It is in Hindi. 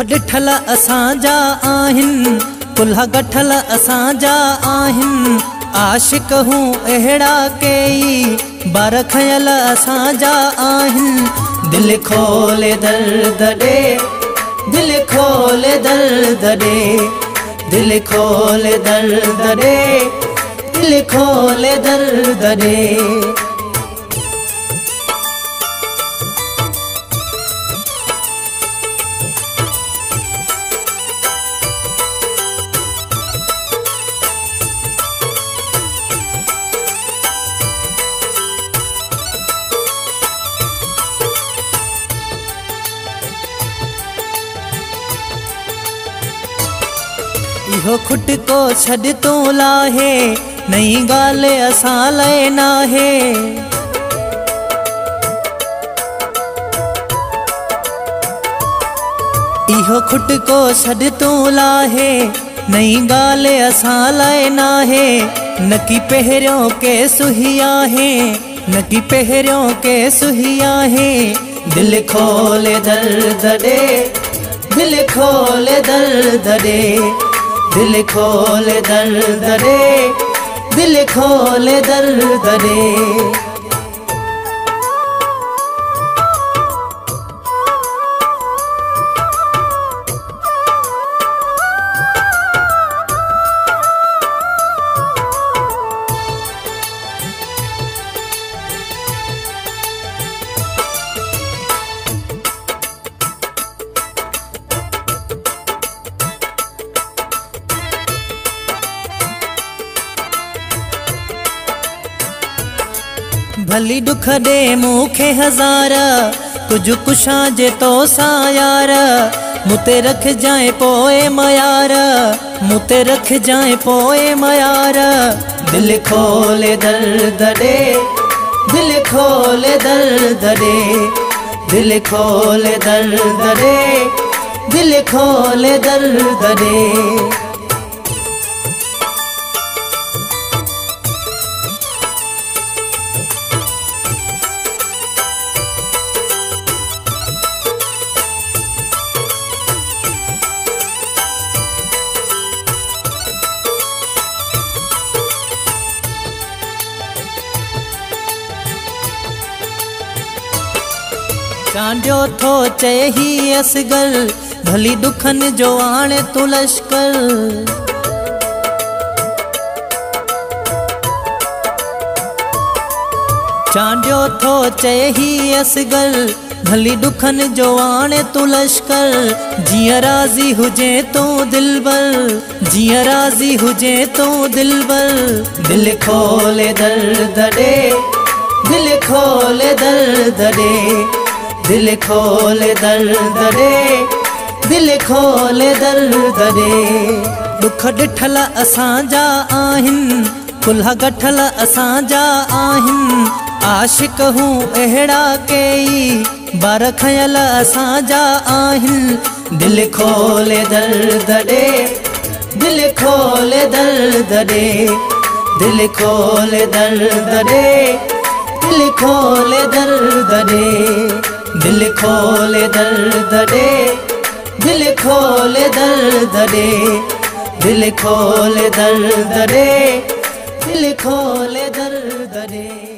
ॾिठल असांजा आहिनि, कुल्हा गठल असांजा आहिनि। आशिक हूं अहिड़ा कई बार खयल असांजा आहिनि। दिल खोले दर्द ॾे, दिल खोले दर्द ॾे, दिल खोले दर्द ॾे, दिल खोले दर्द ॾे। इहो खुटको छॾ तूं लाहे, नई ॻाल्हि असां लाइ नाहे। इहो खुटको छॾ तूं लाहे, नई ॻाल्हि असां लाइ नाहे। न की पहिरियों के सुही आहे, न की पहिरियों के सुही आहे। दिल खोले दर्द ॾे, दिल खोले दर्द ॾे, दिल खोले दर्द ॾे, दिल खोले दर्द ॾे। भली दुख दे मूंखे हज़ार, कुझु कुशां जे तो सां यार। मुते रख जाए पोए मयार, मुते रख जाए पोए मयार। दिल खोले दर्द ॾे, दिल खोले दर्द ॾे, दिल खोले दर्द ॾे, दिल खोले दर्द ॾे। चांडियो थो चए ही असगर, भली दुखन जो आणे तू लश्कर। चांडियो थो चए ही असगर, भली दुखन जो आणे तू लश्कर। जिया राज़ी हुजे तू दिलबर, जिया राज़ी हुजे तू दिलबर। दिल खोले दर्द ॾे, दिल खोले दर्द ॾे, दिल खोले दर्द ॾे, दिल खोले दर्द ॾे। दुख ॾिठल असांजा आहिनि, कुल्हा गठल असांजा आहिनि। आशिक हूं अहिड़ा कई बार खयल असांजा आहिनि। दिल खोले दर्द ॾे, दिल खोले दर्द ॾे, दिल खोले दर्द ॾे, दिल खोले दर्द ॾे। दिल खोले दर्द ॾे, दिल खोले दर्द ॾे, दिल खोले दर्द ॾे, दिल खोले दर्द ॾे।